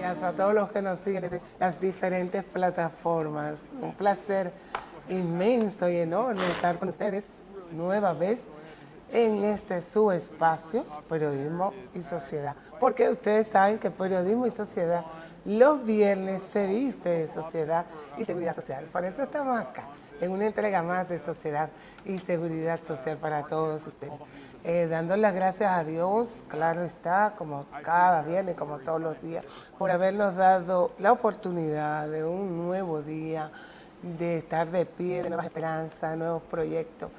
días a todos los que nos siguen desde las diferentes plataformas. Un placer inmenso y enorme estar con ustedes nueva vez en este su espacio, Periodismo y Sociedad. Porque ustedes saben que Periodismo y Sociedad los viernes se viste de sociedad y seguridad social. Por eso estamos acá, en una entrega más de sociedad y seguridad social para todos ustedes. Dando las gracias a Dios, claro está, como cada viernes, como todos los días, por habernos dado la oportunidad de un nuevo día, de estar de pie, de nuevas esperanzas, nuevos proyectos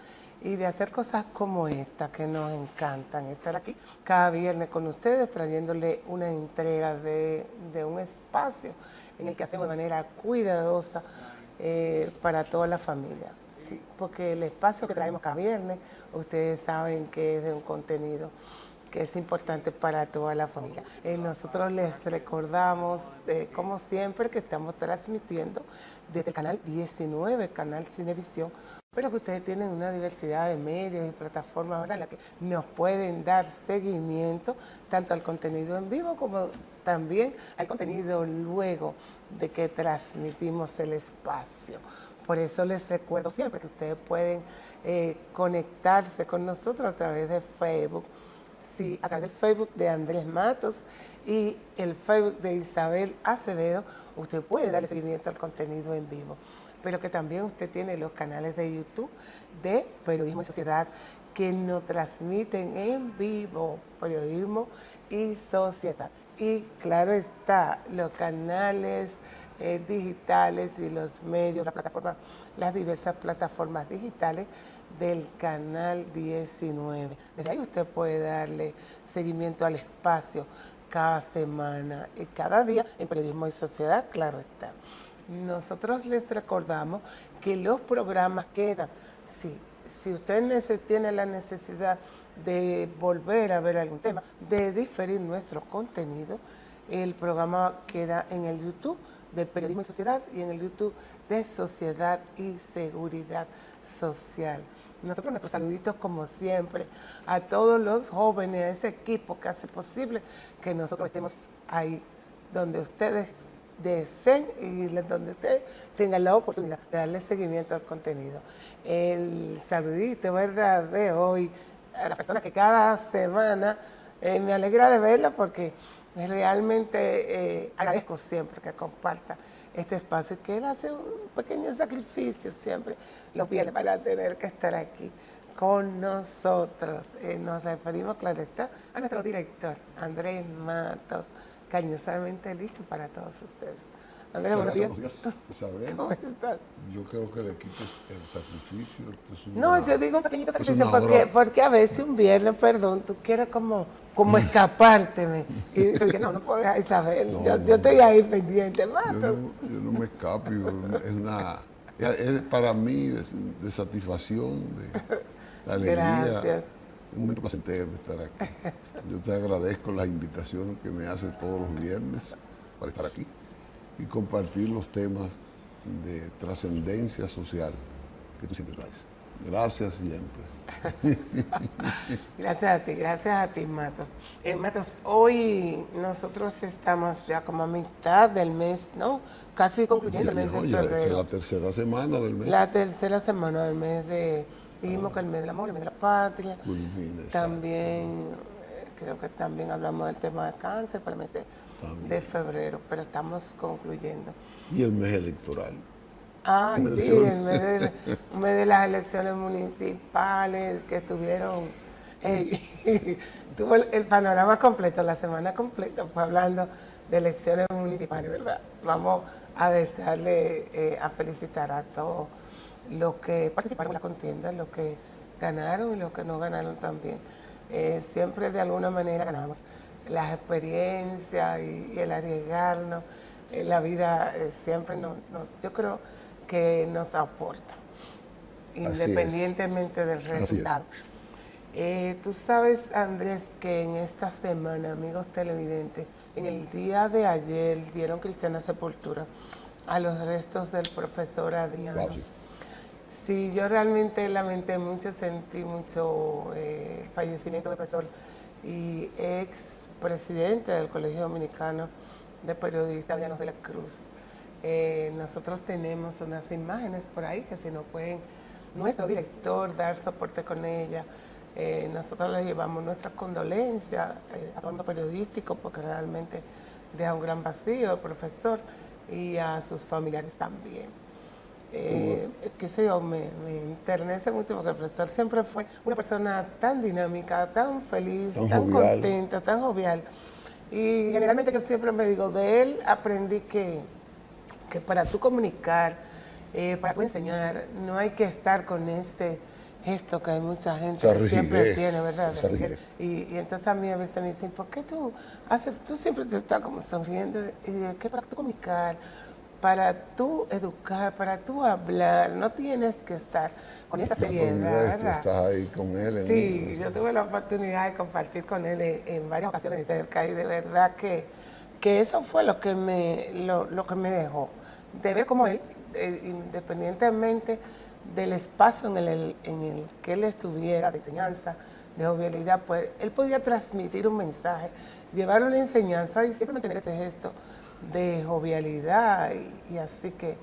y de hacer cosas como esta que nos encantan, estar aquí cada viernes con ustedes trayéndole una entrega de un espacio en el que hacemos de manera cuidadosa para toda la familia. Sí, porque el espacio que traemos cada viernes, ustedes saben que es de un contenido que es importante para toda la familia. Nosotros les recordamos, como siempre, que estamos transmitiendo desde el canal 19, Canal Cinevisión, pero que ustedes tienen una diversidad de medios y plataformas ahora en la que nos pueden dar seguimiento tanto al contenido en vivo como también al contenido luego de que transmitimos el espacio. Por eso les recuerdo siempre que ustedes pueden conectarse con nosotros a través de Facebook. Sí, a través del Facebook de Andrés Matos y el Facebook de Isabel Acevedo, usted puede darle seguimiento al contenido en vivo. Pero que también usted tiene los canales de YouTube de Periodismo y Sociedad que nos transmiten en vivo, Periodismo y Sociedad. Y claro está, los canales digitales y los medios, las diversas plataformas digitales del canal 19. Desde ahí usted puede darle seguimiento al espacio cada semana y cada día en Periodismo y Sociedad, claro está. Nosotros les recordamos que los programas quedan. Sí, si usted tiene la necesidad de volver a ver algún tema, de diferir nuestro contenido, el programa queda en el YouTube de Periodismo y Sociedad y en el YouTube de Sociedad y Seguridad Social. Nosotros nuestros saluditos como siempre a todos los jóvenes, a ese equipo que hace posible que nosotros estemos ahí donde ustedes deseen y donde ustedes tengan la oportunidad de darle seguimiento al contenido. El saludito, ¿verdad?, de hoy a la persona que cada semana me alegra de verla porque realmente agradezco siempre que comparta este espacio, que él hace un pequeño sacrificio siempre los viernes para tener que estar aquí con nosotros. Nos referimos, claro está, a nuestro director, Andrés Matos, cariñosamente dicho para todos ustedes. Andrés, buenos días. Isabel, ¿Cómo estás? yo creo que le quites el sacrificio. No, yo digo un pequeñito sacrificio porque a veces un viernes, perdón, tú quieres como escapárteme. Y dices que no puedo dejar Isabel. Yo estoy ahí pendiente, Matos. Yo no me escapo, es para mí de satisfacción, de alegría. Gracias. Es un momento placentero estar aquí. Yo te agradezco las invitaciones que me haces todos los viernes para estar aquí y compartir los temas de trascendencia social que tú siempre traes. Gracias siempre. Gracias a ti, Matos. Matos, hoy nosotros estamos ya como a mitad del mes, ¿no? Casi concluyendo el mes de febrero. La tercera semana del mes. La tercera semana del mes de... Dijimos que el mes del amor, el mes de la patria. También, creo que también hablamos del tema del cáncer para el mes de febrero, pero estamos concluyendo. Y el mes electoral. Ah, sí, el mes de las elecciones municipales que estuvieron, tuvo el panorama completo, la semana completa, fue hablando de elecciones municipales, ¿verdad? Vamos a desearle, a felicitar a todos los que participaron en la contienda, los que ganaron y los que no ganaron también. Siempre de alguna manera ganamos las experiencias y el arriesgarnos. La vida siempre yo creo que nos aporta, independientemente del resultado. Tú sabes, Andrés, que en esta semana, amigos televidentes, en el día de ayer dieron cristiana sepultura a los restos del profesor Adriano. Sí, yo realmente lamenté mucho, sentí mucho el fallecimiento del profesor y ex presidente del Colegio Dominicano de periodista Llanos de la Cruz. Nosotros tenemos unas imágenes por ahí que si nos pueden nuestro director dar soporte con ella. Nosotros le llevamos nuestras condolencias a todo el mundo periodístico porque realmente deja un gran vacío al profesor y a sus familiares también. Qué sé yo, me enternece mucho porque el profesor siempre fue una persona tan dinámica, tan feliz, tan contenta, tan jovial. Y generalmente que siempre me digo, de él aprendí que para tú comunicar, para tú enseñar, no hay que estar con ese gesto que hay mucha gente que siempre tiene, ¿verdad? Y entonces a mí a veces me dicen, ¿por qué tú siempre te estás como sonriendo? Y digo, ¿qué para tú comunicar? Para tú educar, para tú hablar, no tienes que estar con esa seriedad, ¿verdad? Estás ahí con él. Sí, yo tuve la oportunidad de compartir con él en varias ocasiones de cerca y de verdad que eso fue lo que lo que me dejó. De ver cómo él, independientemente del espacio en el que él estuviera, de enseñanza, de jovialidad, pues él podía transmitir un mensaje, llevar una enseñanza y siempre mantener ese gesto de jovialidad y así que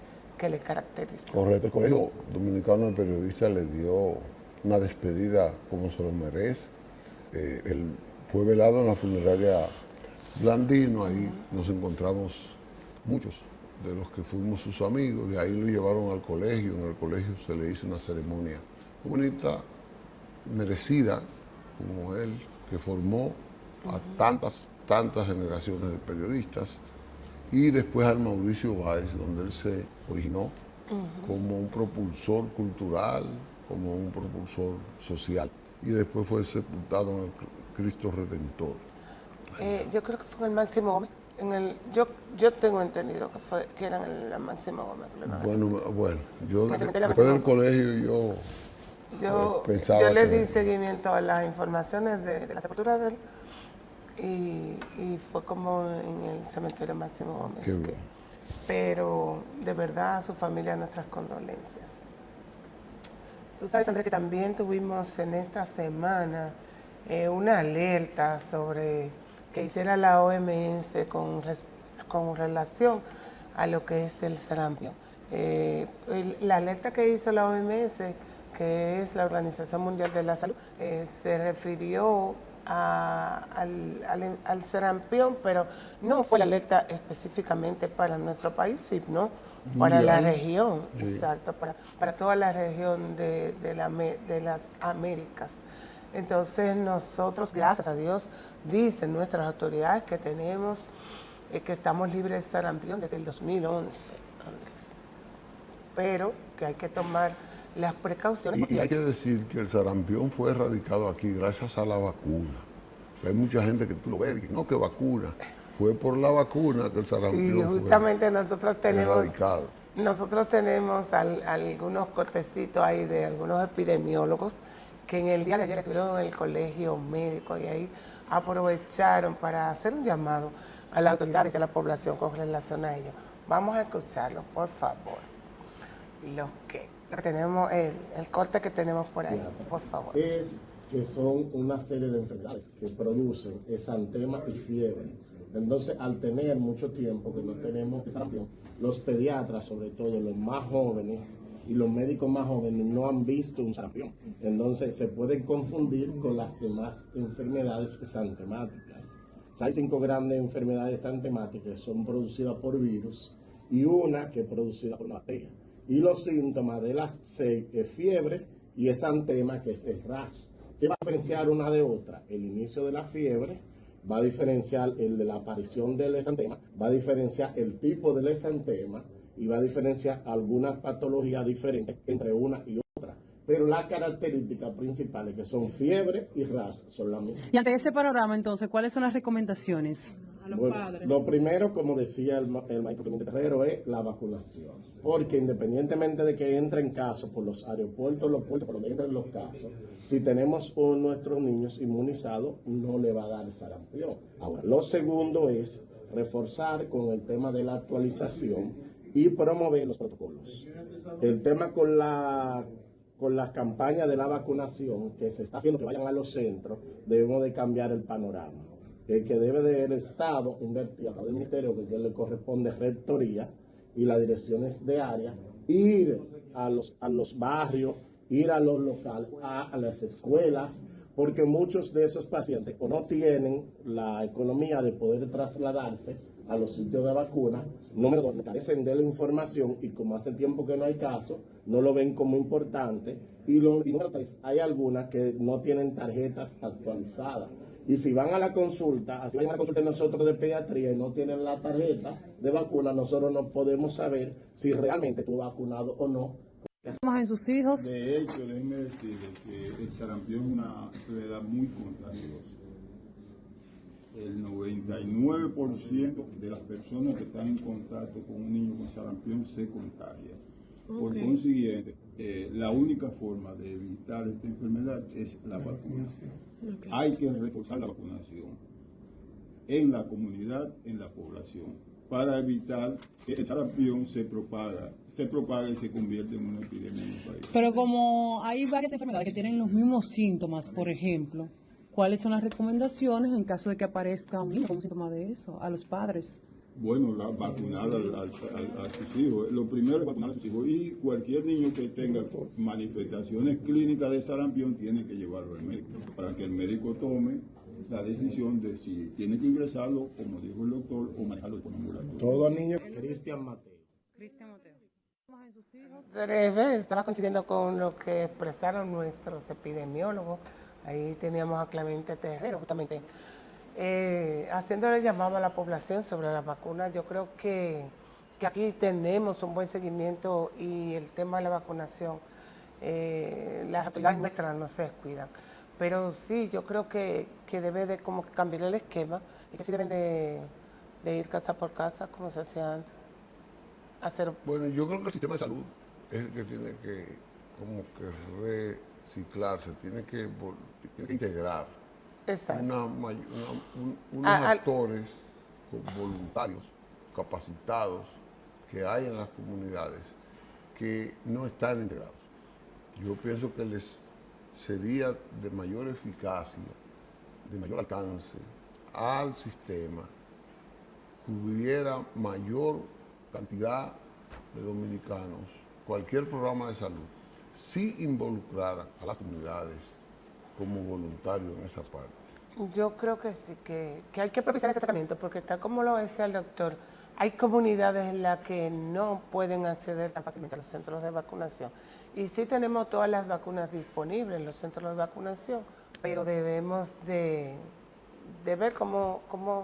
le caracteriza. Correcto, el Colegio Dominicano de Periodistas le dio una despedida como se lo merece. Él fue velado en la funeraria Blandino, ahí nos encontramos muchos de los que fuimos sus amigos, de ahí lo llevaron al colegio, en el colegio se le hizo una ceremonia muy bonita, merecida, como él, que formó a tantas generaciones de periodistas, y después al Mauricio Báez, donde él se originó como un propulsor cultural, como un propulsor social, y después fue sepultado en el Cristo Redentor. Yo creo que fue en el Máximo Gómez. Yo tengo entendido que era en el Máximo Gómez. Bueno, yo después del colegio pensaba yo le di seguimiento a las informaciones de la sepultura de él y fue como en el cementerio Máximo Gómez. Qué bueno. Pero de verdad a su familia nuestras condolencias. Tú sabes, Andrés, que también tuvimos en esta semana una alerta sobre que hiciera la OMS con relación a lo que es el sarampión. La alerta que hizo la OMS, que es la Organización Mundial de la Salud, se refirió al sarampión, pero no fue la alerta específicamente para nuestro país, sino para la región, exacto, para toda la región de las Américas. Entonces nosotros, gracias a Dios, dicen nuestras autoridades que que estamos libres de sarampión desde el 2011, Andrés. Pero que hay que tomar las precauciones. Y hay que decir que el sarampión fue erradicado aquí gracias a la vacuna. Hay mucha gente que tú lo ves y dice, no, que vacuna. Fue por la vacuna que el sarampión justamente fue erradicado. Nosotros tenemos algunos cortecitos ahí de algunos epidemiólogos que en el día de ayer estuvieron en el colegio médico y ahí aprovecharon para hacer un llamado a las autoridades y a la población con relación a ello. Vamos a escucharlo, por favor. Lo que tenemos, el corte que tenemos por ahí, por favor. Es que son una serie de enfermedades que producen exantema y fiebre. Entonces, al tener mucho tiempo que no tenemos sarampión, los pediatras, sobre todo los más jóvenes, y los médicos más jóvenes no han visto un sarampión. Entonces se pueden confundir con las demás enfermedades exantemáticas. Hay 5 grandes enfermedades exantemáticas que son producidas por virus y una que es producida por una bacteria. Y los síntomas de las 6 es fiebre y exantema, que es el rash. ¿Qué va a diferenciar una de otra? El inicio de la fiebre va a diferenciar el de la aparición del exantema, va a diferenciar el tipo del exantema, y va a diferenciar algunas patologías diferentes entre una y otra. Pero las características principales, que son fiebre y rash, son las mismas. Y ante ese panorama, entonces, ¿cuáles son las recomendaciones a los padres? Lo primero, como decía el maestro Clemente Terrero, es la vacunación. Porque independientemente de que entren casos por los aeropuertos, los puertos, por donde entren los casos, si tenemos a nuestros niños inmunizados, no le va a dar sarampión. Ahora, lo segundo es reforzar con el tema de la actualización y promover los protocolos. El tema con las campañas de la vacunación que se está haciendo, que vayan a los centros, debemos de cambiar el panorama. que debe del Estado invertir a través del ministerio, que le corresponde rectoría y las direcciones de área, ir a los barrios, ir a los locales, a las escuelas, porque muchos de esos pacientes o no tienen la economía de poder trasladarse a los sitios de vacuna, número dos, carecen de la información y como hace tiempo que no hay caso, no lo ven como importante, y número tres, hay algunas que no tienen tarjetas actualizadas. Y si van a la consulta, así van a la consulta de nosotros de pediatría y no tienen la tarjeta de vacuna, nosotros no podemos saber si realmente tú vacunado o no. En sus hijos. De hecho, déjenme decirles que el sarampión es una enfermedad muy contagiosa. El 99% de las personas que están en contacto con un niño con sarampión se contagia. Por consiguiente, la única forma de evitar esta enfermedad es la vacunación. Hay que reforzar la vacunación en la comunidad, en la población, para evitar que el sarampión se propaga y se convierte en una epidemia en el país. Pero como hay varias enfermedades que tienen los mismos síntomas, por ejemplo, ¿cuáles son las recomendaciones en caso de que aparezca un niño con un síntoma de eso a los padres? Bueno, vacunar a sus hijos. Lo primero es vacunar a sus hijos. Y cualquier niño que tenga manifestaciones clínicas de sarampión tiene que llevarlo al médico para que el médico tome la decisión de si tiene que ingresarlo, como dijo el doctor, o manejarlo de forma ambulatoria. Todo niño, Cristian Mateo. Estaba coincidiendo con lo que expresaron nuestros epidemiólogos. Ahí teníamos a Clemente Terrero, justamente haciéndole llamado a la población sobre las vacunas. Yo creo que aquí tenemos un buen seguimiento y el tema de la vacunación, las autoridades nuestras no se descuidan. Pero sí, yo creo que debe de como que cambiar el esquema y que sí deben de ir casa por casa como se hacía antes. Bueno, yo creo que el sistema de salud es el que tiene que como que reciclarse, tiene que integrar unos actores voluntarios, capacitados, que hay en las comunidades que no están integrados. Yo pienso que les sería de mayor eficacia, de mayor alcance al sistema, que hubiera mayor cantidad de dominicanos, cualquier programa de salud, si involucrara a las comunidades como voluntarios en esa parte. Yo creo que sí, que hay que propiciar ese acercamiento, porque tal como lo decía el doctor, hay comunidades en las que no pueden acceder tan fácilmente a los centros de vacunación. Y sí tenemos todas las vacunas disponibles en los centros de vacunación, pero debemos de ver cómo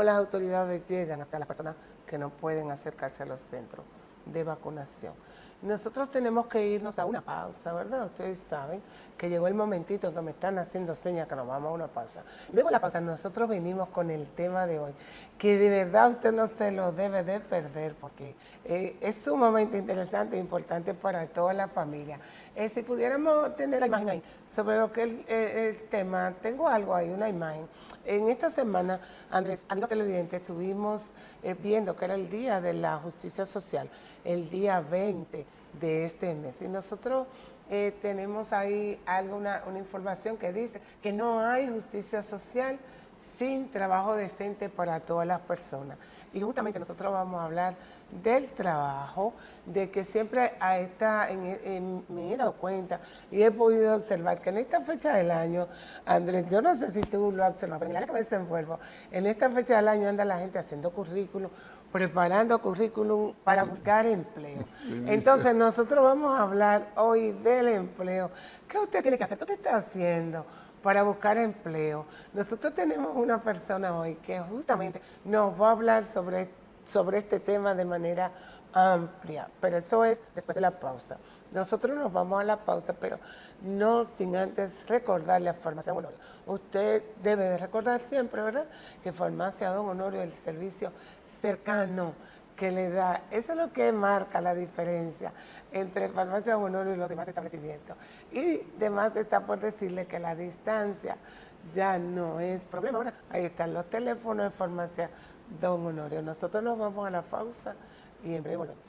las autoridades llegan hasta las personas que no pueden acercarse a los centros de vacunación. Nosotros tenemos que irnos a una pausa, ¿verdad? Ustedes saben que llegó el momentito en que me están haciendo señas que nos vamos a una pausa. Luego de la pausa nosotros venimos con el tema de hoy, que de verdad usted no se lo debe de perder porque es sumamente interesante e importante para toda la familia. Si pudiéramos tener la imagen ahí sobre lo que es el tema, tengo algo ahí, una imagen. En esta semana, Andrés, amigos televidentes, estuvimos viendo que era el Día de la Justicia Social, el día 20 de este mes. Y nosotros tenemos ahí una información que dice que no hay justicia social sin trabajo decente para todas las personas. Y justamente nosotros vamos a hablar del trabajo, de que siempre me he dado cuenta y he podido observar que en esta fecha del año, Andrés, yo no sé si tú lo observas, pero mira que me desenvuelvo, en esta fecha del año anda la gente haciendo currículum, preparando currículum para buscar empleo. Entonces nosotros vamos a hablar hoy del empleo. ¿Qué usted tiene que hacer? ¿Qué usted está haciendo para buscar empleo? Nosotros tenemos una persona hoy que justamente nos va a hablar sobre este tema de manera amplia, pero eso es después de la pausa. Nosotros nos vamos a la pausa, pero no sin antes recordarle a Farmacia Don Honorio. Usted debe de recordar siempre, ¿verdad?, que Farmacia Don Honorio es el servicio cercano que le da. Eso es lo que marca la diferencia entre Farmacia Don Honorio y los demás establecimientos. Y además está por decirle que la distancia ya no es problema. ¿Verdad? Ahí están los teléfonos de Farmacia Don Honorio. Nosotros nos vamos a la pausa y en breve volvemos.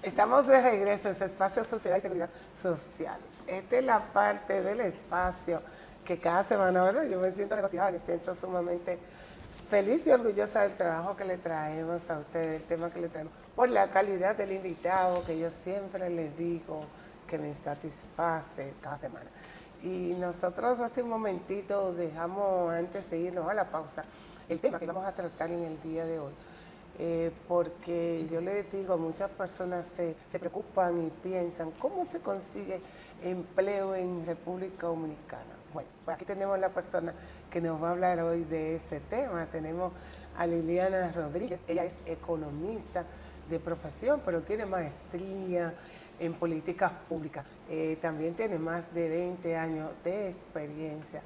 Estamos de regreso en su espacio Sociedad y Seguridad Social. Esta es la parte del espacio que cada semana, ¿verdad? Yo me siento regocijada, me siento sumamente feliz y orgullosa del trabajo que le traemos a ustedes, el tema que le traemos, por la calidad del invitado, que yo siempre les digo que me satisface cada semana. Y nosotros hace un momentito dejamos, antes de irnos a la pausa, el tema que vamos a tratar en el día de hoy. Porque yo les digo, muchas personas se preocupan y piensan, ¿cómo se consigue empleo en República Dominicana? Bueno, pues aquí tenemos la persona que nos va a hablar hoy de ese tema. Tenemos a Liliana Rodríguez, ella es economista de profesión, pero tiene maestría en políticas públicas. También tiene más de 20 años de experiencia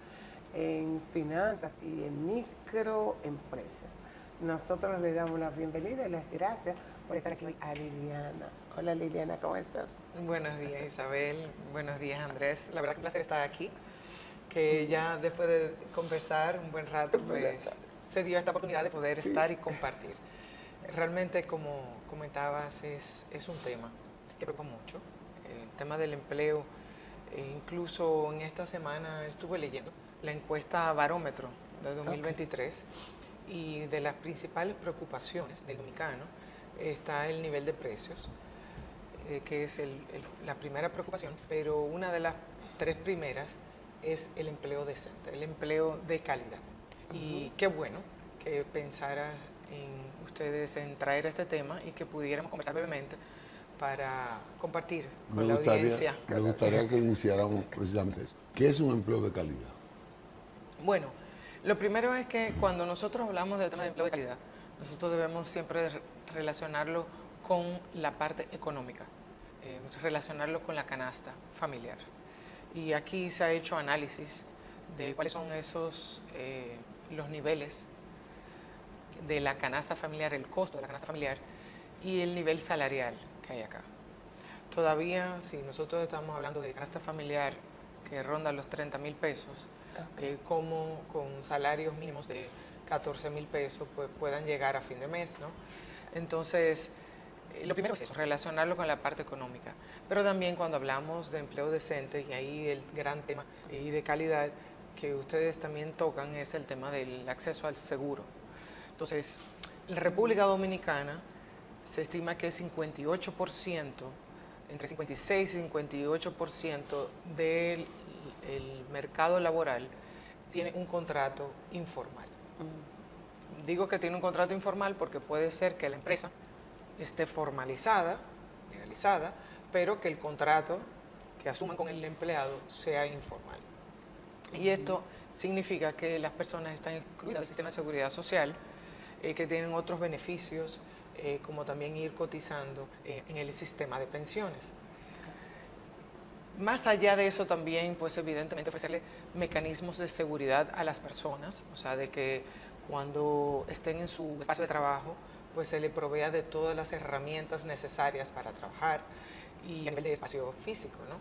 en finanzas y en microempresas. Nosotros le damos la bienvenida y las gracias por estar aquí hoy a Liliana. Hola Liliana, ¿cómo estás? Buenos días Isabel, buenos días Andrés. La verdad que un placer estar aquí, que ya después de conversar un buen rato, pues se dio esta oportunidad de poder estar y compartir. Realmente, como comentabas, es un tema que preocupa mucho, el tema del empleo. Incluso en esta semana estuve leyendo la encuesta Barómetro de 2023 y de las principales preocupaciones del dominicano está el nivel de precios, que es la primera preocupación, pero una de las tres primeras es el empleo decente, el empleo de calidad. Y qué bueno que pensaras en ustedes en traer este tema y que pudiéramos conversar brevemente para compartir con la audiencia. Me gustaría que iniciáramos precisamente eso. ¿Qué es un empleo de calidad? Bueno, lo primero es que cuando nosotros hablamos del tema de empleo de calidad, nosotros debemos siempre relacionarlo con la parte económica, relacionarlo con la canasta familiar. Y aquí se ha hecho análisis de cuáles son los niveles de la canasta familiar, el costo de la canasta familiar y el nivel salarial que hay acá. Todavía, si nosotros estamos hablando de canasta familiar que ronda los 30,000 pesos, como con salarios mínimos de 14,000 pesos pues puedan llegar a fin de mes, ¿no? Entonces, lo primero es eso, relacionarlo con la parte económica. Pero también cuando hablamos de empleo decente, y ahí el gran tema y de calidad que ustedes también tocan es el tema del acceso al seguro. Entonces, en la República Dominicana se estima que 58%, entre 56 y 58% del mercado laboral tiene un contrato informal. Digo que tiene un contrato informal porque puede ser que la empresa esté formalizada, legalizada, pero que el contrato que asuman con el empleado sea informal. Y esto significa que las personas están excluidas del sistema de seguridad social, que tienen otros beneficios, como también ir cotizando en el sistema de pensiones. Más allá de eso también, pues evidentemente ofrecerle mecanismos de seguridad a las personas, o sea, de que cuando estén en su espacio de trabajo, pues se le provea de todas las herramientas necesarias para trabajar y a nivel de espacio físico, ¿no?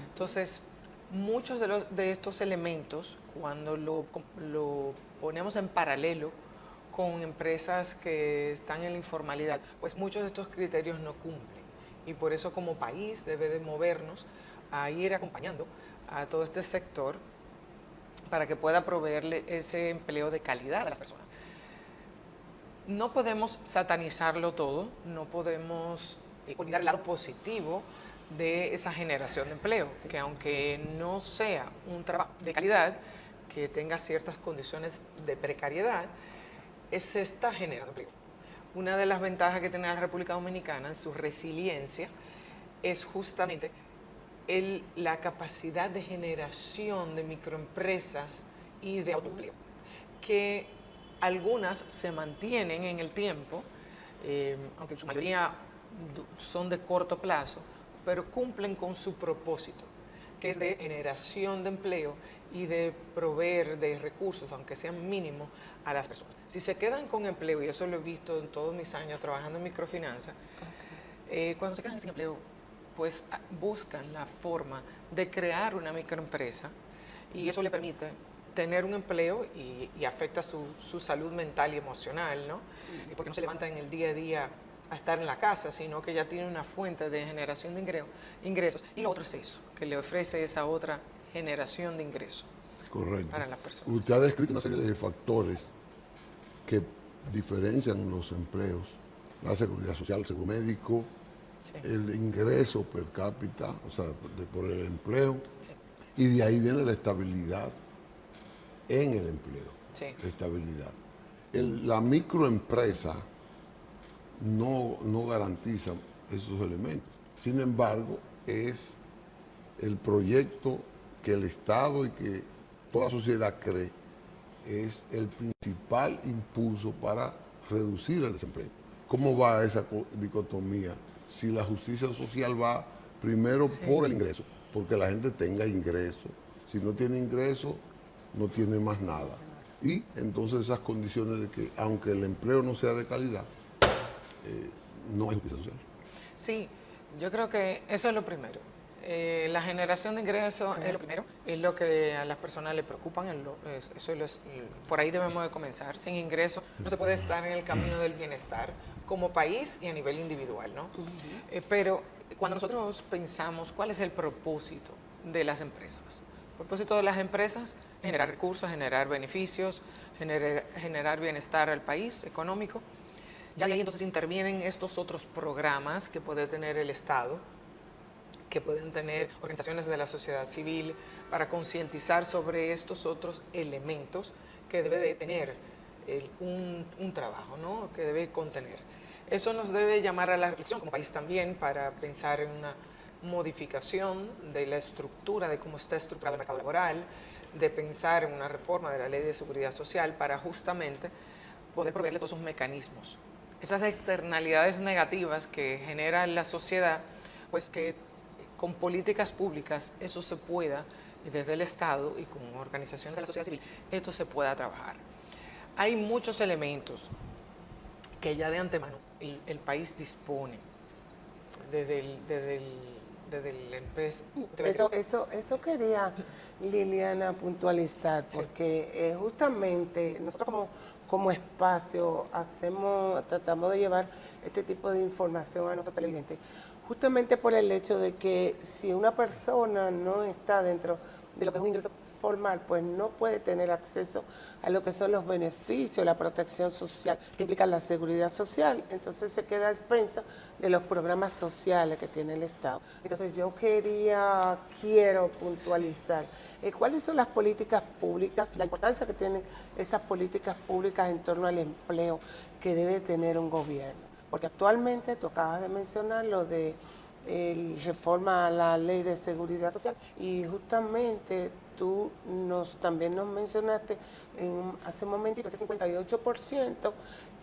Entonces, muchos de estos elementos, cuando lo ponemos en paralelo con empresas que están en la informalidad, pues muchos de estos criterios no cumplen. Y por eso como país debe de movernos a ir acompañando a todo este sector para que pueda proveerle ese empleo de calidad a las personas. No podemos satanizarlo todo, no podemos olvidar el lado positivo de esa generación de empleo, que aunque no sea un trabajo de calidad, que tenga ciertas condiciones de precariedad, se está generando empleo. Una de las ventajas que tiene la República Dominicana en su resiliencia es justamente la capacidad de generación de microempresas y de autoempleo, que algunas se mantienen en el tiempo, aunque en su mayoría son de corto plazo, pero cumplen con su propósito, que es de generación de empleo y de proveer de recursos, aunque sean mínimos, a las personas. Si se quedan con empleo, y eso lo he visto en todos mis años trabajando en microfinanza, cuando se quedan sin empleo, pues buscan la forma de crear una microempresa y eso le permite tener un empleo y afecta su salud mental y emocional, ¿no? Porque no se levanta en el día a día a estar en la casa, sino que ya tiene una fuente de generación de ingresos. Y lo otro es eso, que le ofrece esa otra generación de ingresos. Correcto. para las personas. Usted ha descrito una serie de factores que diferencian los empleos, la seguridad social, el seguro médico, Sí. el ingreso per cápita, o sea, por el empleo, Sí. y de ahí viene la estabilidad en el empleo, Sí. la estabilidad. La microempresa no garantiza esos elementos. Sin embargo, es el proyecto que el Estado y que toda sociedad cree es el principal impulso para reducir el desempleo. ¿Cómo va esa dicotomía? Si la justicia social va primero por el ingreso, porque la gente tenga ingreso. Si no tiene ingreso, no tiene más nada. Y entonces esas condiciones de que, aunque el empleo no sea de calidad, no hay justicia social. Sí, yo creo que eso es lo primero. La generación de ingresos es lo primero, es lo que a las personas le preocupan, por ahí debemos de comenzar. Sin ingresos no se puede estar en el camino del bienestar como país y a nivel individual, ¿no? Pero cuando nosotros pensamos cuál es el propósito de las empresas, el propósito de las empresas es generar recursos, generar beneficios, generar bienestar al país económico. Ya de ahí entonces intervienen estos otros programas que puede tener el Estado, que pueden tener organizaciones de la sociedad civil para concientizar sobre estos otros elementos que debe de tener un trabajo, ¿no? Que debe contener. Eso nos debe llamar a la reflexión como país también para pensar en una modificación de la estructura, de cómo está estructurado el mercado laboral, de pensar en una reforma de la Ley de Seguridad Social para justamente poder proveerle todos esos mecanismos. Esas externalidades negativas que genera la sociedad, pues que con políticas públicas eso se pueda, desde el Estado y con organizaciones de la sociedad civil, esto se pueda trabajar. Hay muchos elementos que ya de antemano el país dispone desde el empresa. Eso quería Liliana puntualizar, porque justamente nosotros como espacio tratamos de llevar este tipo de información a nuestros televidentes, justamente por el hecho de que si una persona no está dentro de lo que es un ingreso formal, pues no puede tener acceso a lo que son los beneficios, la protección social, que implica la seguridad social. Entonces se queda a expensa de los programas sociales que tiene el Estado. Entonces yo quiero puntualizar cuáles son las políticas públicas, la importancia que tienen esas políticas públicas en torno al empleo que debe tener un gobierno. Porque actualmente tú acabas de mencionar lo de reforma a la Ley de Seguridad Social y justamente tú también nos mencionaste hace un momentito ese 58%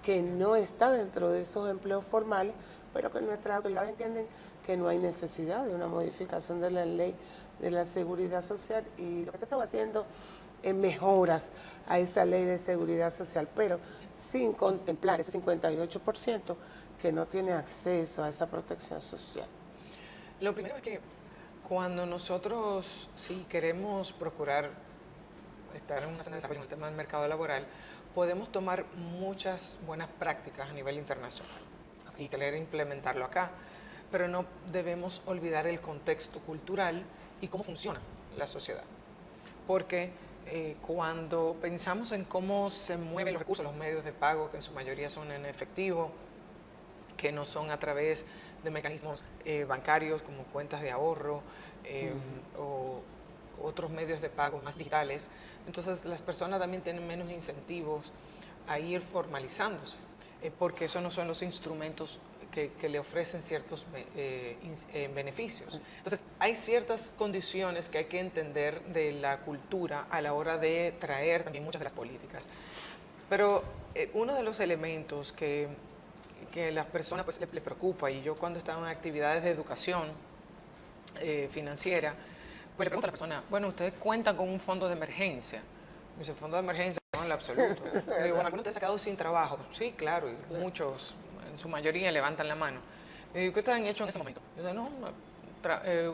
que no está dentro de esos empleos formales, pero que nuestras autoridades entienden que no hay necesidad de una modificación de la Ley de la Seguridad Social y lo que se estaba haciendo en mejoras a esa Ley de Seguridad Social, pero sin contemplar ese 58% que no tiene acceso a esa protección social. Lo primero es que cuando nosotros sí queremos procurar estar en una zona de desarrollo en el tema del mercado laboral, podemos tomar muchas buenas prácticas a nivel internacional y querer implementarlo acá, pero no debemos olvidar el contexto cultural y cómo funciona la sociedad. Porque cuando pensamos en cómo se mueven los recursos, los medios de pago, que en su mayoría son en efectivo, que no son a través de mecanismos bancarios como cuentas de ahorro o otros medios de pago más digitales, entonces las personas también tienen menos incentivos a ir formalizándose, porque esos no son los instrumentos que le ofrecen ciertos beneficios. Entonces, hay ciertas condiciones que hay que entender de la cultura a la hora de traer también muchas de las políticas. Pero uno de los elementos que las personas pues, le preocupa, y yo cuando estaba en actividades de educación financiera, pues le pregunto a la persona, bueno, ¿ustedes cuentan con un fondo de emergencia? Me dice, fondo de emergencia, no en lo absoluto. Le digo, bueno, ¿alguno de ustedes ha quedado sin trabajo? Sí, claro, y muchos, en su mayoría, levantan la mano. Le digo, ¿qué ustedes han hecho en ese momento? Yo digo, no,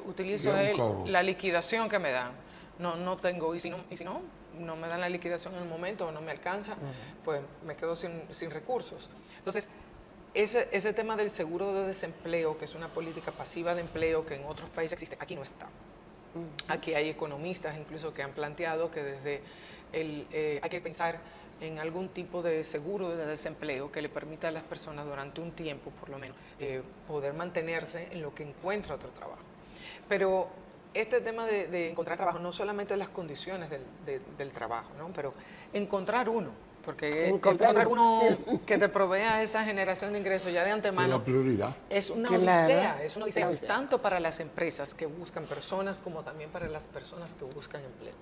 utilizo la liquidación que me dan. No tengo, y si no me dan la liquidación en el momento o no me alcanza, pues me quedo sin recursos. Entonces, ese tema del seguro de desempleo, que es una política pasiva de empleo que en otros países existe, aquí no está. Aquí hay economistas incluso que han planteado que desde hay que pensar en algún tipo de seguro de desempleo que le permita a las personas durante un tiempo, por lo menos, poder mantenerse en lo que encuentra otro trabajo. Pero este tema de encontrar trabajo, no solamente las condiciones del trabajo, ¿no? Pero encontrar uno, porque encontrar uno que te provea esa generación de ingresos ya de antemano es la prioridad. es una odisea, tanto para las empresas que buscan personas como también para las personas que buscan empleo.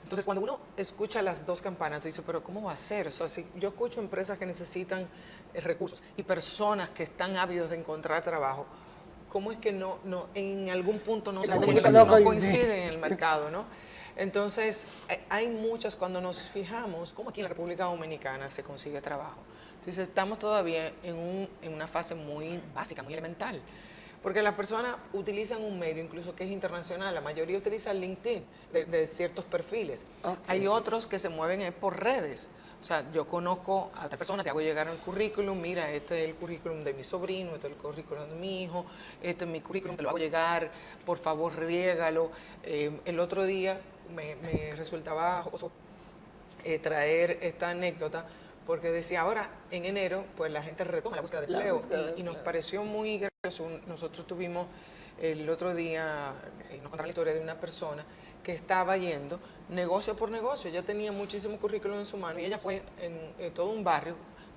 Entonces, cuando uno escucha las dos campanas, tú dices, pero ¿cómo va a ser? O sea, si yo escucho empresas que necesitan recursos y personas que están ávidos de encontrar trabajo, ¿cómo es que no en algún punto no coinciden en el mercado, ¿no? Entonces, hay muchas, cuando nos fijamos, como aquí en la República Dominicana se consigue trabajo. Entonces, estamos todavía en una fase muy básica, muy elemental. Porque las personas utilizan un medio, incluso que es internacional, la mayoría utiliza LinkedIn de ciertos perfiles. Hay otros que se mueven por redes. O sea, yo conozco a otra persona, te hago llegar el currículum, mira, este es el currículum de mi sobrino, este es el currículum de mi hijo, este es mi currículum, te lo hago llegar, por favor, riégalo. El otro día me resultaba jocoso traer esta anécdota, porque decía, ahora en enero, pues la gente retoma la búsqueda de empleo, y nos pareció muy gracioso. Nosotros tuvimos el otro día, nos contaron la historia de una persona que estaba yendo negocio por negocio. Ella tenía muchísimo currículum en su mano y ella fue en todo un barrio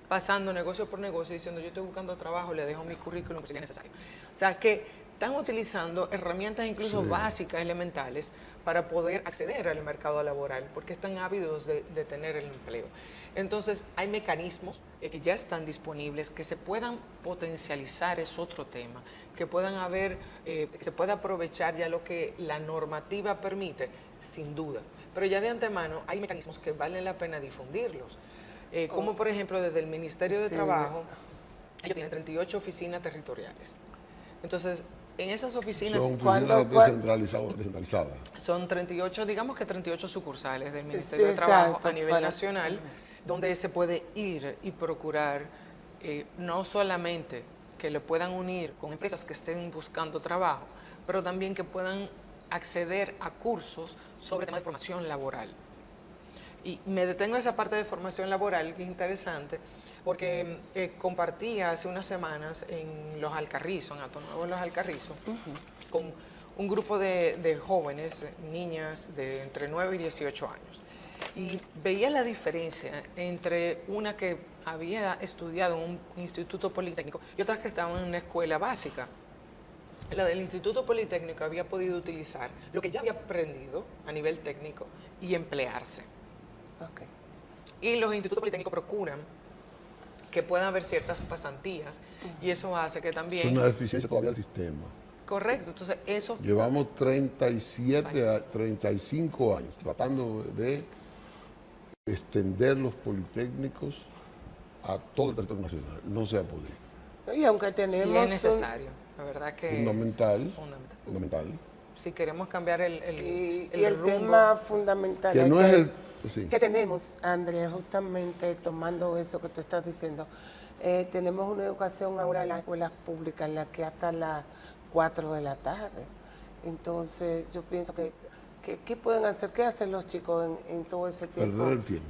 pasando negocio por negocio diciendo, yo estoy buscando trabajo, le dejo mi currículum si es necesario. O sea, que están utilizando herramientas incluso básicas, elementales, para poder acceder al mercado laboral, porque están ávidos de tener el empleo. Entonces, hay mecanismos que ya están disponibles, que se puedan potencializar, es otro tema, que puedan haber, que se pueda aprovechar ya lo que la normativa permite, sin duda. Pero ya de antemano hay mecanismos que valen la pena difundirlos. Como por ejemplo, desde el Ministerio de Trabajo, ellos tienen 38 oficinas territoriales. Entonces, en esas oficinas... Son oficinas descentralizadas. Son 38, digamos que 38 sucursales del Ministerio de Trabajo a nivel nacional, donde se puede ir y procurar no solamente que le puedan unir con empresas que estén buscando trabajo, pero también que puedan acceder a cursos sobre temas de formación laboral. Y me detengo en esa parte de formación laboral, que es interesante, porque compartí hace unas semanas en Los Alcarrizos, en Atonuevo, en Los Alcarrizos, con un grupo de jóvenes, niñas de entre 9 y 18 años. Y veía la diferencia entre una que había estudiado en un instituto politécnico y otras que estaban en una escuela básica. La del Instituto Politécnico había podido utilizar lo que ya había aprendido a nivel técnico y emplearse. Y los institutos politécnicos procuran que puedan haber ciertas pasantías y eso hace que también... Es una deficiencia todavía del sistema. Correcto, entonces eso... Llevamos 35 años tratando de extender los politécnicos a todo el territorio nacional. No se ha podido. Y aunque tenemos... Y es necesario, la verdad que fundamental. Si queremos cambiar el rumbo. Tema fundamental que no es el... Sí. Que tenemos, Andrea, justamente tomando eso que tú estás diciendo, tenemos una educación ahora en las escuelas públicas en la que hasta las 4 de la tarde. Entonces, yo pienso que ¿qué pueden hacer? ¿Qué hacen los chicos en todo ese tiempo? Perder el tiempo.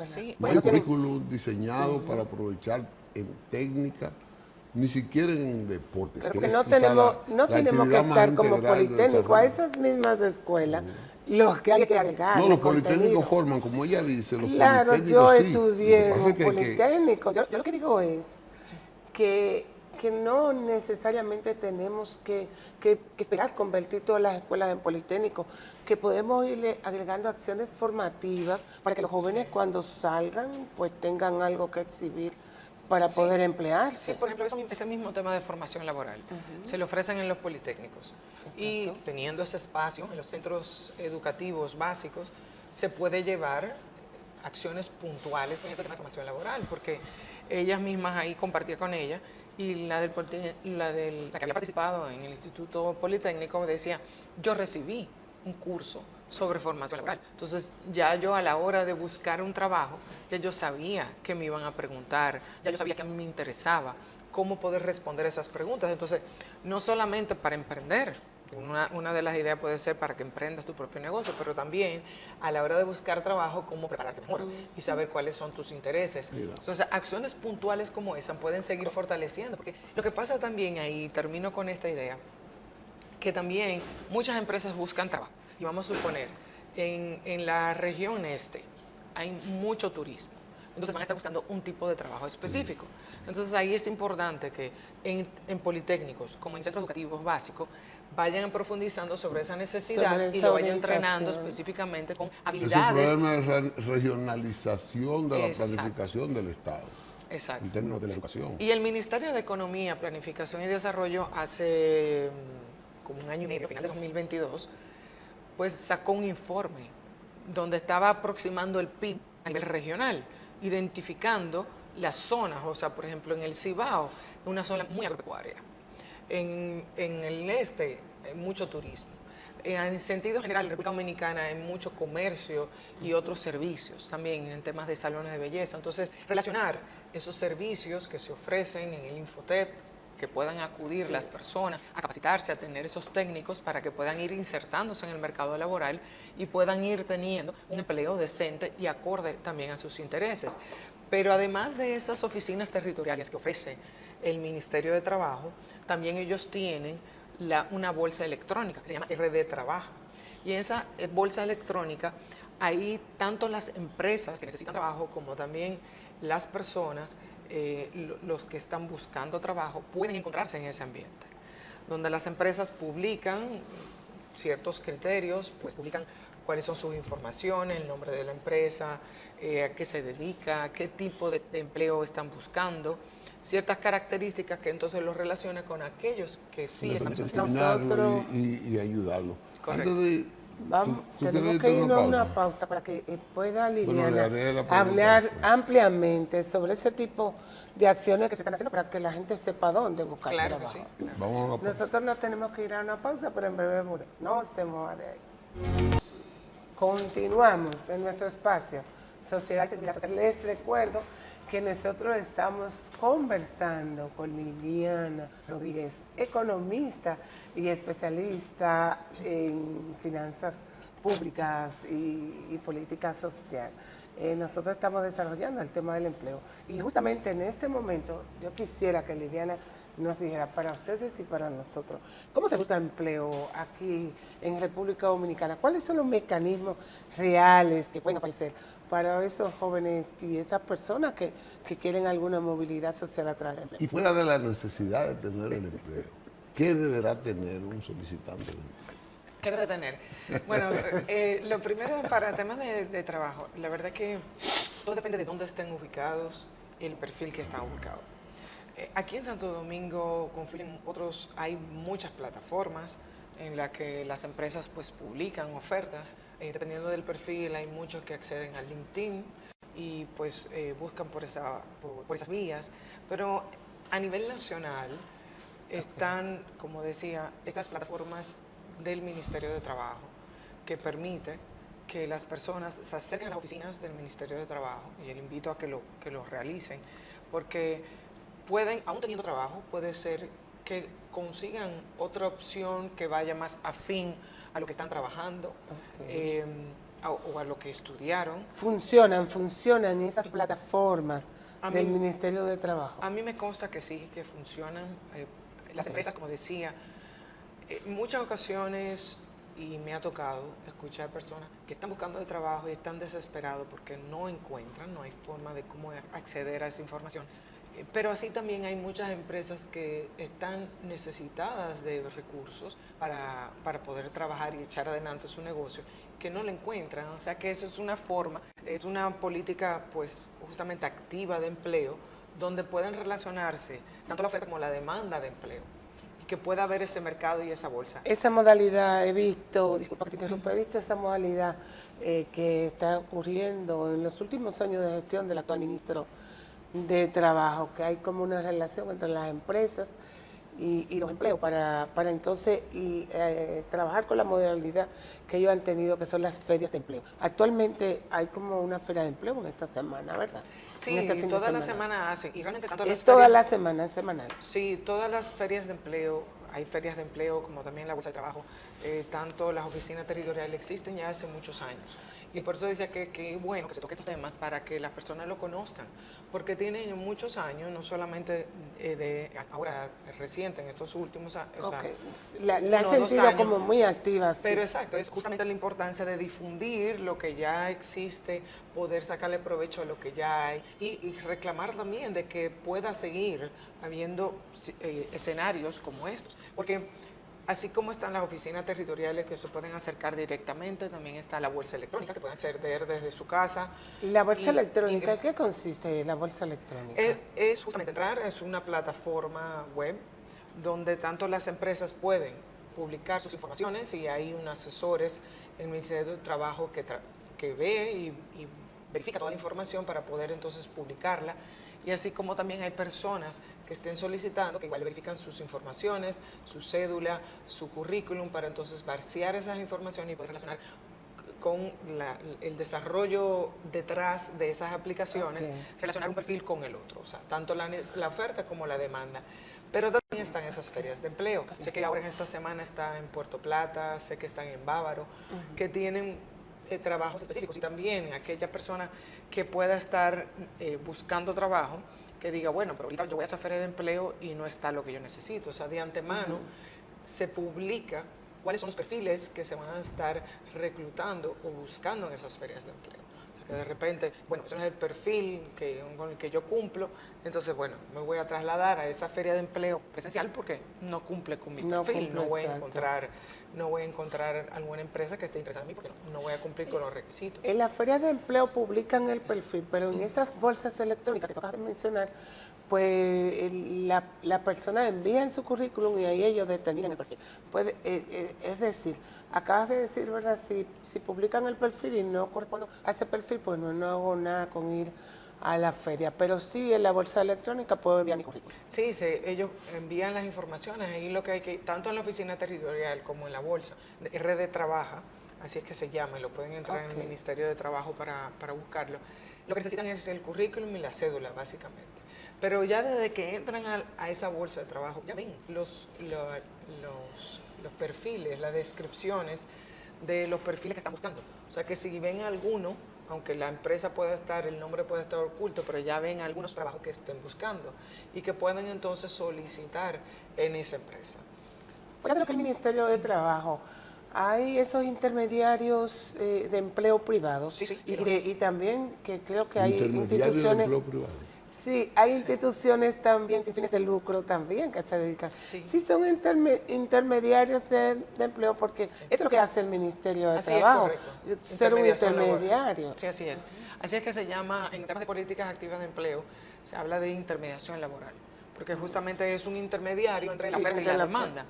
Sí, no hay currículum diseñado para aprovechar en técnica, ni siquiera en deportes. Pero que no tenemos que estar como politécnico a esas mismas escuelas. Los que hay que agregar. No, los politécnicos forman, como ella dice, los politécnicos yo estudié en un politécnico. Yo lo que digo es que no necesariamente tenemos que esperar convertir todas las escuelas en politécnicos, que podemos irle agregando acciones formativas para que los jóvenes cuando salgan pues tengan algo que exhibir para poder emplearse. Sí, por ejemplo, ese mismo tema de formación laboral se le ofrecen en los politécnicos. Exacto. Y teniendo ese espacio en los centros educativos básicos, se puede llevar acciones puntuales con el tema de formación laboral, porque ellas mismas ahí compartía con ella, y la que había participado en el Instituto Politécnico decía, yo recibí un curso sobre formación laboral. Entonces, ya yo a la hora de buscar un trabajo, ya yo sabía que me iban a preguntar, ya yo sabía que a mí me interesaba cómo poder responder esas preguntas. Entonces, no solamente para emprender, Una de las ideas puede ser para que emprendas tu propio negocio, pero también a la hora de buscar trabajo, cómo prepararte mejor y saber cuáles son tus intereses. Entonces, acciones puntuales como esa pueden seguir fortaleciendo, porque lo que pasa también ahí, termino con esta idea, que también muchas empresas buscan trabajo. Y vamos a suponer, en la región este hay mucho turismo. Entonces van a estar buscando un tipo de trabajo específico. Entonces ahí es importante que en politécnicos, como en centros educativos básicos, vayan profundizando sobre esa necesidad Sobre esa y lo vayan entrenando orientación. específicamente con Es el habilidades. problema de regionalización de la Exacto. planificación del Estado, Exacto. en términos de la educación. Y el Ministerio de Economía, Planificación y Desarrollo hace como un año y medio, final de 2022, pues sacó un informe donde estaba aproximando el PIB a nivel regional, identificando las zonas, o sea, por ejemplo, en el Cibao, una zona muy agropecuaria. En el este, mucho turismo. En sentido general, en República Dominicana hay mucho comercio y otros servicios, también en temas de salones de belleza. Entonces, relacionar esos servicios que se ofrecen en el Infotep, que puedan acudir las personas a capacitarse, a tener esos técnicos para que puedan ir insertándose en el mercado laboral y puedan ir teniendo un empleo decente y acorde también a sus intereses. Pero además de esas oficinas territoriales que ofrece el Ministerio de Trabajo, también ellos tienen una bolsa electrónica que se llama RD Trabajo. Y en esa bolsa electrónica, ahí tanto las empresas que necesitan trabajo como también las personas, los que están buscando trabajo, pueden encontrarse en ese ambiente, donde las empresas publican ciertos criterios, pues publican cuáles son sus informaciones, el nombre de la empresa, a qué se dedica, qué tipo de empleo están buscando, ciertas características que entonces los relaciona con aquellos que sí están buscando. Nosotros- y ayudarlo. Correcto. Antes de, Vamos, ¿tú tenemos quieres que ir irnos a una pausa? pausa para que pueda le Liliana haré la pregunta hablar después. ampliamente sobre ese tipo de acciones que se están haciendo para que la gente sepa dónde buscar Claro que trabajo. sí. Vamos a una pausa. Nosotros nos tenemos que ir a una pausa, pero en breve volvemos. No se mueva de ahí. Continuamos en nuestro espacio Sociedad Civil. Les recuerdo que nosotros estamos conversando con Liliana Rodríguez, economista y especialista en finanzas públicas y política social. Nosotros estamos desarrollando el tema del empleo y justamente en este momento yo quisiera que Liliana nos dijera para ustedes y para nosotros, ¿cómo se busca empleo aquí en República Dominicana? ¿Cuáles son los mecanismos reales que pueden aparecer para esos jóvenes y esas personas que quieren alguna movilidad social a través del empleo? Y fuera de la necesidad de tener el empleo, ¿qué deberá tener un solicitante de empleo? ¿Qué debe tener? Bueno, lo primero para temas de trabajo, la verdad que todo depende de dónde estén ubicados y el perfil que está ubicado. Aquí en Santo Domingo confluyen otros, hay muchas plataformas en las que las empresas pues publican ofertas, dependiendo del perfil hay muchos que acceden a LinkedIn y pues buscan por esas vías, pero a nivel nacional están, como decía, estas plataformas del Ministerio de Trabajo que permite que las personas se acerquen a las oficinas del Ministerio de Trabajo y les invito a que lo realicen porque pueden, aún teniendo trabajo, puede ser que consigan otra opción que vaya más afín a lo que están trabajando o a lo que estudiaron. Funcionan esas plataformas A del mí- Ministerio de Trabajo. A mí me consta que sí, que funcionan. Las empresas, como decía, en muchas ocasiones, y me ha tocado escuchar personas que están buscando de trabajo y están desesperados porque no encuentran, no hay forma de cómo acceder a esa información. Pero así también hay muchas empresas que están necesitadas de recursos para poder trabajar y echar adelante su negocio, que no lo encuentran. O sea que eso es una forma, es una política pues justamente activa de empleo, donde pueden relacionarse tanto la oferta como la demanda de empleo y que pueda haber ese mercado y esa bolsa. Esa modalidad disculpa que te interrumpa, he visto esa modalidad que está ocurriendo en los últimos años de gestión del actual ministro de Trabajo, que hay como una relación entre las empresas y los empleos para entonces trabajar con la modalidad que ellos han tenido, que son las ferias de empleo. Actualmente hay como una feria de empleo en esta semana, ¿verdad? Sí, En este fin de toda la semana. semana hacen, y realmente tanto Es las toda ferias- la semana, es semanal. Sí, todas las ferias de empleo hay ferias de empleo como también la Bolsa de Trabajo, tanto las oficinas territoriales existen ya hace muchos años. Y por eso decía que bueno que se toque estos temas para que las personas lo conozcan, porque tienen muchos años, no solamente de ahora reciente, en estos últimos años. O sea, La he 1 o 2 sentido años. como muy activa, sí. Pero exacto, es justamente la importancia de difundir lo que ya existe, poder sacarle provecho a lo que ya hay y reclamar también de que pueda seguir habiendo escenarios como estos. Porque así como están las oficinas territoriales que se pueden acercar directamente, también está la bolsa electrónica que pueden acceder desde su casa. La bolsa Y- electrónica, y- ¿qué consiste la bolsa electrónica? es justamente entrar, es una plataforma web donde tanto las empresas pueden publicar sus informaciones y hay unos asesores en el Ministerio de Trabajo que ve y verifica toda la información para poder entonces publicarla. Y así como también hay personas que estén solicitando, que igual verifican sus informaciones, su cédula, su currículum, para entonces vaciar esas informaciones y poder relacionar con el desarrollo detrás de esas aplicaciones, Ok. relacionar un perfil con el otro, o sea, tanto la oferta como la demanda. Pero también están esas ferias de empleo. Sé que ahora en esta semana está en Puerto Plata, sé que están en Bávaro, que tienen trabajos específicos y también aquella persona que pueda estar buscando trabajo, que diga, bueno, pero ahorita yo voy a esa feria de empleo y no está lo que yo necesito. O sea, de antemano se publica cuáles son los perfiles que se van a estar reclutando o buscando en esas ferias de empleo. O sea, que de repente, bueno, ese no es el perfil con el que yo cumplo, entonces, bueno, me voy a trasladar a esa feria de empleo presencial porque no cumple con mi No perfil, cumple, no voy a exacto. encontrar alguna empresa que esté interesada en mí porque no voy a cumplir con los requisitos. En las ferias de empleo publican el perfil, pero en esas bolsas electrónicas que tocas de mencionar, pues la persona envía en su currículum y ahí ellos determinan el perfil. Es decir, acabas de decir, ¿verdad? Si publican el perfil y no correspondo a ese perfil, pues no hago nada con ir a la feria. Pero sí, en la bolsa electrónica puedo enviar mi currículum. Sí, ellos envían las informaciones, ahí lo que hay que, tanto en la oficina territorial como en la bolsa, RD Trabaja, así es que se llama, y lo pueden entrar en Ok. el Ministerio de Trabajo para buscarlo. Lo que necesitan es el currículum y la cédula, básicamente. Pero ya desde que entran a esa bolsa de trabajo, ya ven los perfiles, las descripciones de los perfiles que están buscando. O sea que si ven alguno, aunque la empresa pueda estar, el nombre puede estar oculto, pero ya ven algunos trabajos que estén buscando y que pueden entonces solicitar en esa empresa. Fuera de lo que el Ministerio de Trabajo, hay esos intermediarios de empleo privados. Sí, sí. Y también que creo que hay Intermediario de instituciones. empleo privado. Sí, hay instituciones también sin fines de lucro también que se dedican. Sí. Son intermediarios de empleo porque eso es lo que hace el Ministerio de Así es, Trabajo, correcto. ser un Intermediación laboral. intermediario. Sí, así es. Así es que se llama, en temas de políticas activas de empleo, se habla de intermediación laboral, porque justamente es un intermediario entre la Sí, oferta y entre la la demanda.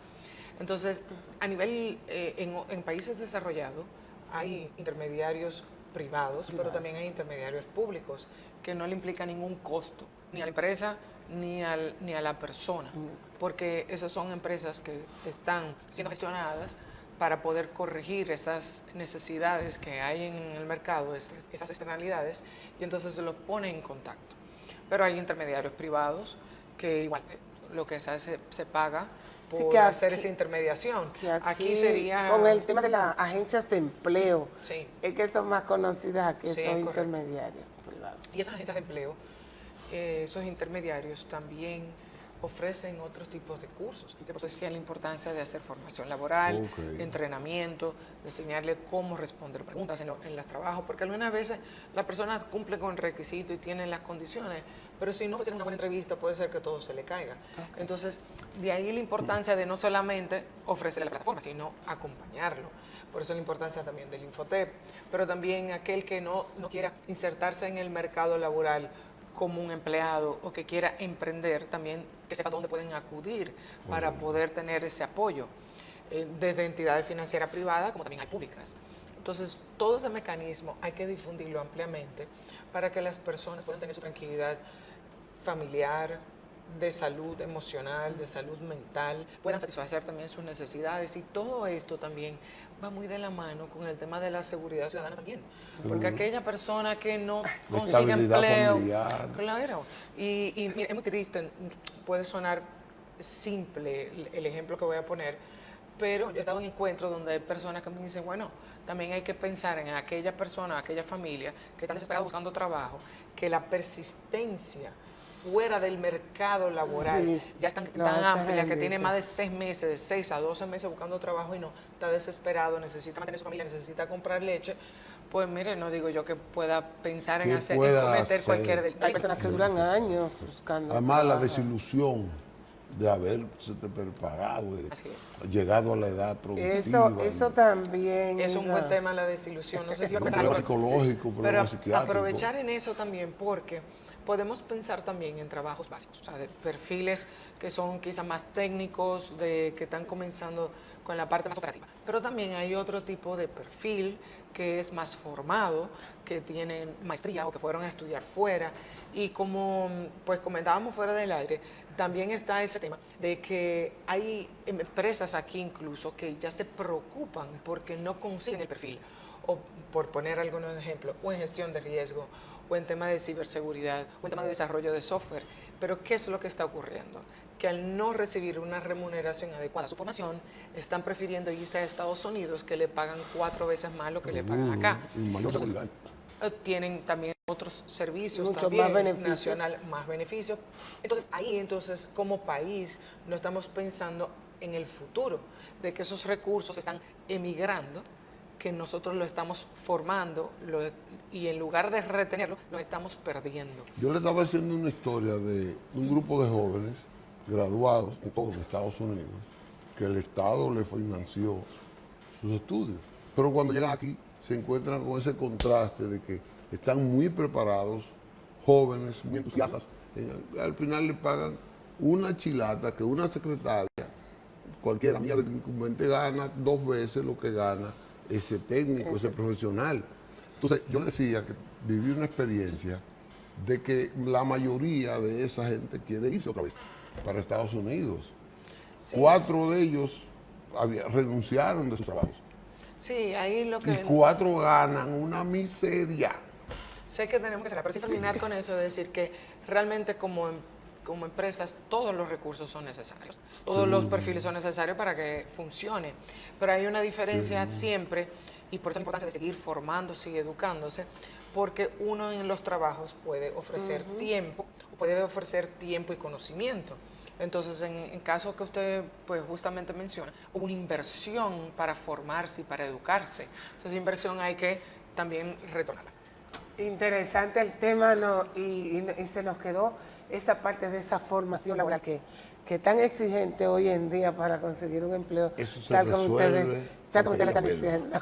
Entonces, a nivel, en países desarrollados, hay intermediarios privados, pero también hay intermediarios públicos, que no le implica ningún costo, ni a la empresa, ni a la persona, porque esas son empresas que están siendo gestionadas para poder corregir esas necesidades que hay en el mercado, esas externalidades, y entonces los pone en contacto. Pero hay intermediarios privados que igual lo que se hace se paga por Sí, que hacer aquí- esa intermediación. Que aquí, sería con el tema de las agencias de empleo, Sí. es que son más conocidas que Sí, esos correcto. intermediarios privados. Y esas agencias de empleo, esos intermediarios también ofrecen otros tipos de cursos. Y por eso es que hay la importancia de hacer formación laboral, Ok. entrenamiento, de enseñarle cómo responder preguntas en los trabajos, porque algunas veces la persona cumple con el requisito y tiene las condiciones, pero si no ofrecen una buena entrevista puede ser que todo se le caiga. Entonces, de ahí la importancia de no solamente ofrecerle la plataforma, sino acompañarlo. Por eso la importancia también del Infotep, pero también aquel que no quiera insertarse en el mercado laboral como un empleado o que quiera emprender, también que sepa dónde pueden acudir para poder tener ese apoyo, desde entidades financieras privadas como también hay públicas. Entonces, todo ese mecanismo hay que difundirlo ampliamente para que las personas puedan tener su tranquilidad familiar, de salud emocional, de salud mental, puedan satisfacer también sus necesidades, y todo esto también va muy de la mano con el tema de la seguridad ciudadana también, porque aquella persona que no consigue estabilidad empleo, familiar. claro, y mira, es muy triste, puede sonar simple el ejemplo que voy a poner, pero yo he estado en encuentros donde hay personas que me dicen, bueno, también hay que pensar en aquella persona, aquella familia que están desesperadas buscando trabajo, que la persistencia fuera del mercado laboral Sí, ya es tan, no, tan esa amplia, que gente, tiene sí. más de 6 meses, de 6 a 12 meses buscando trabajo y no, está desesperado, necesita mantener su familia, necesita comprar leche, pues mire, no digo yo que pueda pensar en ¿Qué hacer, en pueda cometer hacer? cualquier delito. Hay personas que duran años buscando Además, la trabajo. desilusión de haberse preparado, de Así llegado a la edad productiva. Eso también. Es un hija. buen tema la desilusión, no sé si va a Problema contar algo. psicológico, Pero problema psiquiátrico. aprovechar en eso también porque podemos pensar también en trabajos básicos, o sea, de perfiles que son quizás más técnicos, que están comenzando con la parte más operativa. Pero también hay otro tipo de perfil que es más formado, que tienen maestría o que fueron a estudiar fuera. Y como pues comentábamos fuera del aire, también está ese tema de que hay empresas aquí incluso que ya se preocupan porque no consiguen el perfil. O por poner algunos ejemplos, o en gestión de riesgo, o en tema de ciberseguridad, o en tema de desarrollo de software. Pero ¿qué es lo que está ocurriendo? Que al no recibir una remuneración adecuada a su formación, están prefiriendo irse a Estados Unidos, que le pagan 4 veces más lo que le pagan acá. Y mayor Entonces, seguridad. tienen también otros servicios Mucho también, más beneficios. nacional, más beneficios. Entonces, ahí como país no estamos pensando en el futuro, de que esos recursos están emigrando, que nosotros lo estamos formando y en lugar de retenerlo, lo estamos perdiendo. Yo le estaba haciendo una historia de un grupo de jóvenes graduados en todos los Estados Unidos, que el Estado le financió sus estudios. Pero cuando llegan aquí se encuentran con ese contraste de que están muy preparados, jóvenes, muy entusiastas. Al final le pagan una chilata que una secretaria, cualquier amiga del incumbente, gana 2 veces lo que gana ese técnico, ese profesional. Entonces, yo le decía que viví una experiencia de que la mayoría de esa gente quiere irse otra vez para Estados Unidos. Sí. 4 de ellos renunciaron de sus trabajos. Sí, ahí lo Y que... 4 ganan una miseria. Sé que tenemos que hacer, pero sí terminar con eso, de decir que realmente como empresas todos los recursos son necesarios, todos los perfiles son necesarios para que funcione, pero hay una diferencia siempre y por eso la importancia de seguir formándose y educándose, porque uno en los trabajos puede ofrecer tiempo, o puede ofrecer tiempo y conocimiento. Entonces, en caso que usted pues justamente menciona, una inversión para formarse y para educarse. Entonces, esa inversión hay que también retornarla. Interesante el tema, ¿no? Y se nos quedó esa parte de esa formación laboral que es tan exigente hoy en día para conseguir un empleo, Eso se tal como ustedes resuelve lo están con ella diciendo.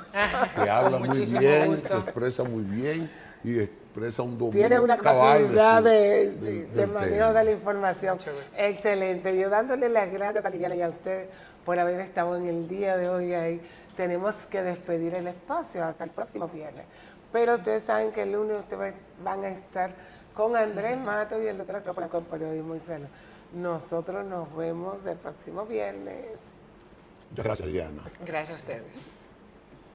Que habla muy muchísimo bien, gusto. se expresa muy bien y expresa un dominio Tiene una cabal capacidad del de manejo tema. de la información. Mucho gusto. Excelente. Yo dándole las gracias a Liliana y a usted por haber estado en el día de hoy ahí. Tenemos que despedir el espacio hasta el próximo viernes. Pero ustedes saben que el lunes ustedes van a estar con Andrés Mato y el doctor Acrópolis con Periodismo y Salud. Nosotros nos vemos el próximo viernes. Muchas gracias, Liliana. Gracias a ustedes.